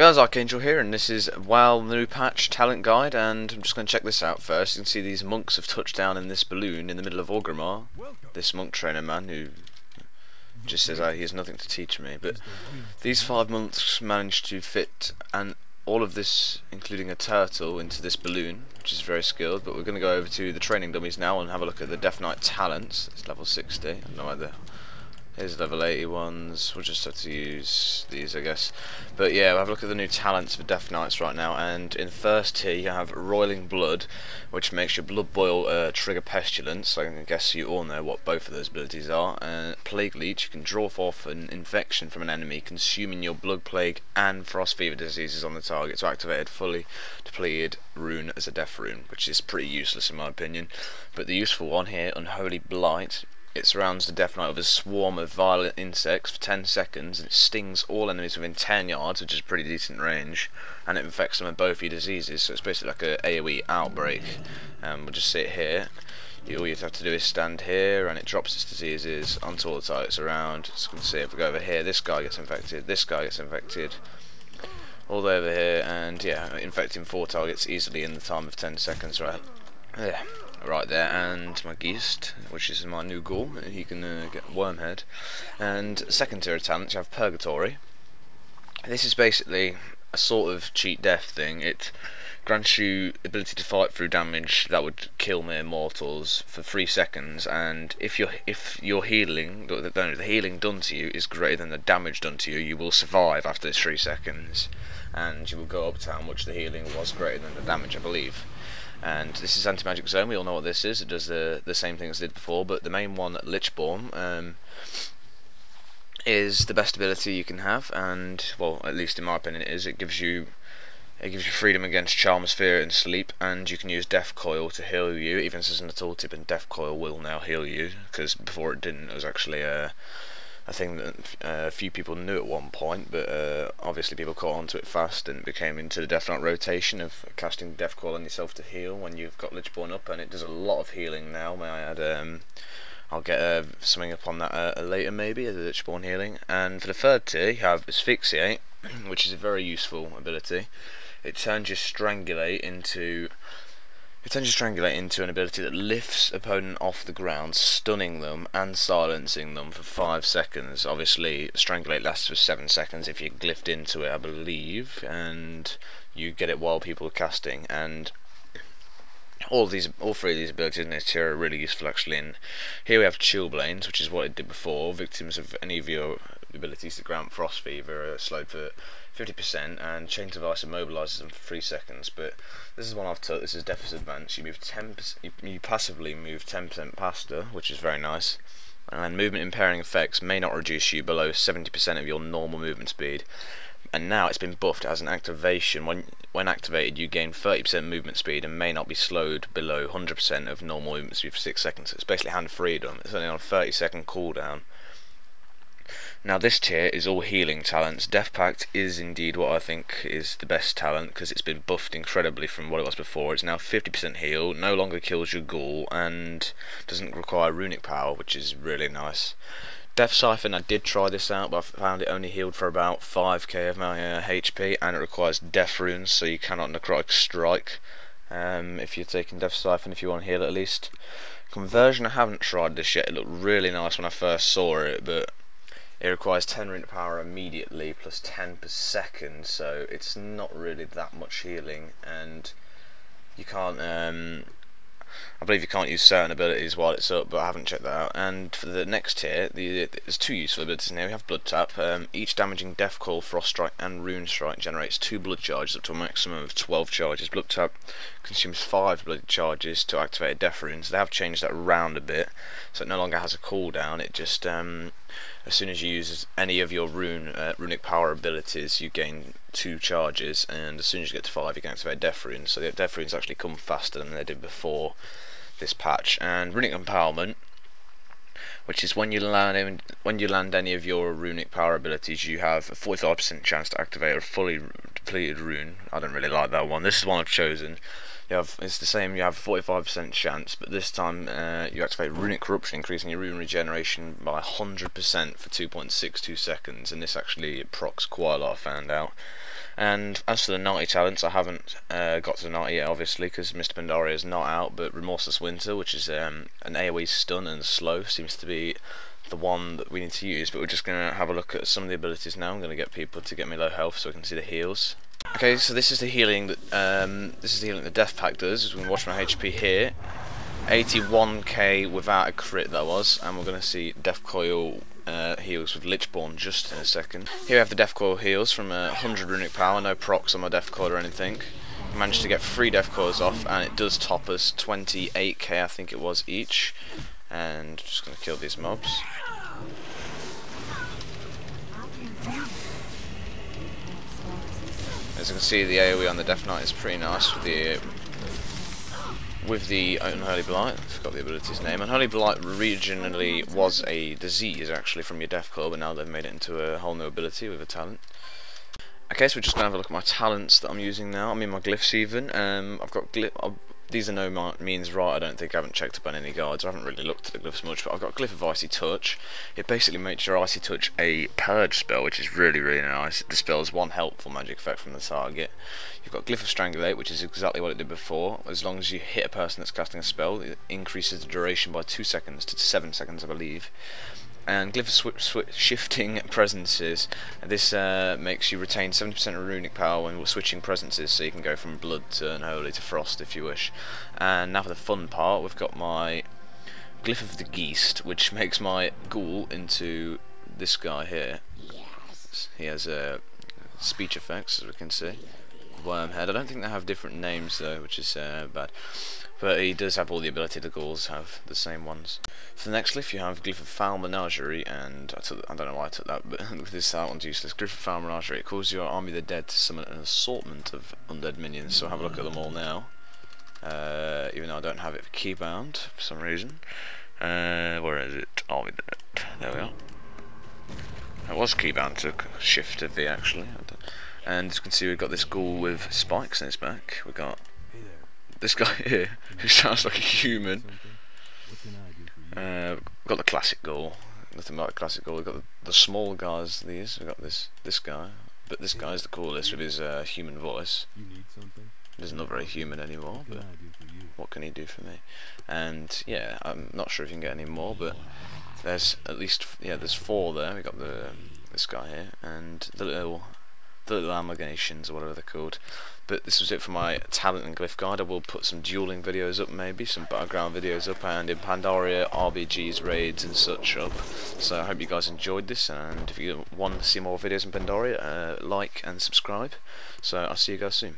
guys, Archangel here, and this is WoW new patch talent guide, and I'm just going to check this out first. You can see these monks have touched down in this balloon in the middle of Orgrimmar. This monk trainer man who just says he has nothing to teach me, but these 5 monks managed to fit and all of this, including a turtle, into this balloon, which is very skilled. But we're going to go over to the training dummies now and have a look at the Deathknight talents. It's level 60. I don't know whether here's level 80 ones. We'll just have to use these, I guess. But yeah, we'll have a look at the new talents for Deathknights right now. And in first tier, you have Roiling Blood, which makes your blood boil trigger pestilence. So I guess you all know what both of those abilities are. Plague Leech, you can draw forth an infection from an enemy, consuming your blood plague and frost fever diseases on the target. So activated fully depleted rune as a death rune, which is pretty useless in my opinion. But the useful one here, Unholy Blight. It surrounds the Deathknight with a swarm of violent insects for 10 seconds, and it stings all enemies within 10 yards, which is a pretty decent range, and it infects them with both your diseases, so it's basically like a AoE outbreak. We'll just sit here. All you have to do is stand here, and it drops its diseases onto all the targets around. So you can see if we go over here, this guy gets infected, this guy gets infected, all the way over here, and yeah, infecting 4 targets easily in the time of 10 seconds, right? Yeah. Right there, and my Geist, which is my new ghoul, he can get Wormhead. And second tier of talents, you have Purgatory. This is basically a sort of cheat death thing. It grants you the ability to fight through damage that would kill mere mortals for 3 seconds, and if your healing, the healing done to you is greater than the damage done to you, you will survive after this 3 seconds, and you will go up to how much the healing was greater than the damage, I believe. And this is Anti-Magic Zone, we all know what this is. It does the same thing as it did before, but the main one, Lichborn, is the best ability you can have, and, well, at least in my opinion it is. It gives you freedom against Charm Sphere and Sleep, and you can use Death Coil to heal you, even as in the tooltip, and Death Coil will now heal you, because before it didn't. It was actually a thing that a few people knew at one point, but obviously people caught on to it fast, and it became into the Deathknight rotation of casting Death Coil on yourself to heal when you've got Lichborn up, and it does a lot of healing now, may I add. I'll get something up on that later maybe, the Lichborn healing. And for the third tier you have Asphyxiate, which is a very useful ability. It turns your Strangulate into an ability that lifts opponent off the ground, stunning them and silencing them for 5 seconds. Obviously, Strangulate lasts for 7 seconds if you're glyphed into it, I believe, and you get it while people are casting. And all 3 of these abilities in this tier are really useful actually. And here we have Chillblains, which is what it did before. Victims of any of your abilities that grant Frost Fever are slowed for 50%, and Chain of Ice immobilises them for 3 seconds. But this is one I've took. This is Death's Advance. You move 10%. You passively move 10% faster, which is very nice. And movement impairing effects may not reduce you below 70% of your normal movement speed. And now it's been buffed as an activation. When activated, you gain 30% movement speed and may not be slowed below 100% of normal movement speed for 6 seconds. So it's basically hand freedom. It's only on a 30-second cooldown. Now this tier is all healing talents. Death Pact is indeed what I think is the best talent, because it's been buffed incredibly from what it was before. It's now 50% heal, no longer kills your ghoul, and doesn't require runic power, which is really nice. Death Siphon, I did try this out, but I found it only healed for about 5k of my HP, and it requires death runes, so you cannot necrotic strike if you're taking Death Siphon, if you want to heal at least. Conversion, I haven't tried this yet. It looked really nice when I first saw it, but it requires 10 runic power immediately plus 10 per second, so it's not really that much healing, and you can't I believe you can't use certain abilities while it's up, but I haven't checked that out. And for the next tier, there's 2 useful abilities in here. We have Blood Tap. Each damaging Death Coil, Frost Strike and Rune Strike generates 2 blood charges up to a maximum of 12 charges. Blood Tap consumes 5 blood charges to activate a Death Rune, so they have changed that around a bit, so it no longer has a cooldown. It just, as soon as you use any of your runic power abilities, you gain 2 charges, and as soon as you get to 5 you can activate Death Runes, so the Death Runes actually come faster than they did before this patch. And Runic Empowerment, which is when you land any of your runic power abilities, you have a 45% chance to activate a fully depleted rune. I don't really like that one. This is one I've chosen it's the same. You have 45% chance, but this time you activate Runic Corruption, increasing your rune regeneration by 100% for 2.62 seconds, and this actually procs quite a lot, I found out. And as for the Naughty talents, I haven't got to the Naughty yet, obviously, because Mr. Pandaria is not out, but Remorseless Winter, which is an AoE stun and slow, seems to be the one that we need to use. But we're just going to have a look at some of the abilities now. I'm going to get people to get me low health so I can see the heals. Okay, so this is the healing that the Death Pack does. As we can watch my HP here, 81k without a crit that was, and we're going to see Death Coil heals with Lichborn just in a second. Here we have the Death Coil heals from 100 runic power, no procs on my Death Coil or anything. Managed to get 3 Death Coils off, and it does top us 28k, I think it was, each. And just going to kill these mobs. As you can see, the AoE on the Deathknight is pretty nice with the Unholy Blight. I forgot the ability's name. Unholy Blight originally was a disease actually from your Death Claw, but now they've made it into a whole new ability with a talent. Okay, so we're just going to have a look at my talents that I'm using now. I'm in my glyphs even. I've got these are no means right, I don't think. I haven't checked up on any guides. I haven't really looked at the glyphs much, but I've got a glyph of Icy Touch. It basically makes your Icy Touch a purge spell, which is really, really nice. It dispels one helpful magic effect from the target. You've got Glyph of Strangulate, which is exactly what it did before. As long as you hit a person that's casting a spell, it increases the duration by 2 seconds to 7 seconds, I believe. And Glyph of Shifting Presences. This makes you retain 70% of runic power when switching presences, so you can go from blood to unholy to frost if you wish. And now for the fun part, we've got my Glyph of the Geast, which makes my ghoul into this guy here. He has speech effects, as we can see. Wormhead. I don't think they have different names though, which is bad. But he does have all the ability. The ghouls have the same ones. For the next glyph, you have Glyph of Foul Menagerie, and I don't know why I took that, but that one's useless. Glyph of Foul Menagerie. It causes your army of the dead to summon an assortment of undead minions. So have a look at them all now. Even though I don't have it keybound for some reason. Where is it? Army of the Dead. There we are. It was keybound to Shift to V actually. And as you can see, we've got this ghoul with spikes in his back. We've got this guy here, who sounds like a human. We've got the classic ghoul. Nothing like the classic ghoul. We've got the small guys, these. We've got this guy. But this guy's the coolest with his human voice. He's not very human anymore, but what can he do for me? And yeah, I'm not sure if you can get any more, but there's at least, yeah, there's 4 there. We've got this guy here, and the little amalgamations or whatever they're called. But this was it for my talent and glyph guide. I will put some dueling videos up, maybe some battleground videos up, and in Pandaria RBGs, raids and such up. So I hope you guys enjoyed this, and if you want to see more videos in Pandaria, like and subscribe. So I'll see you guys soon.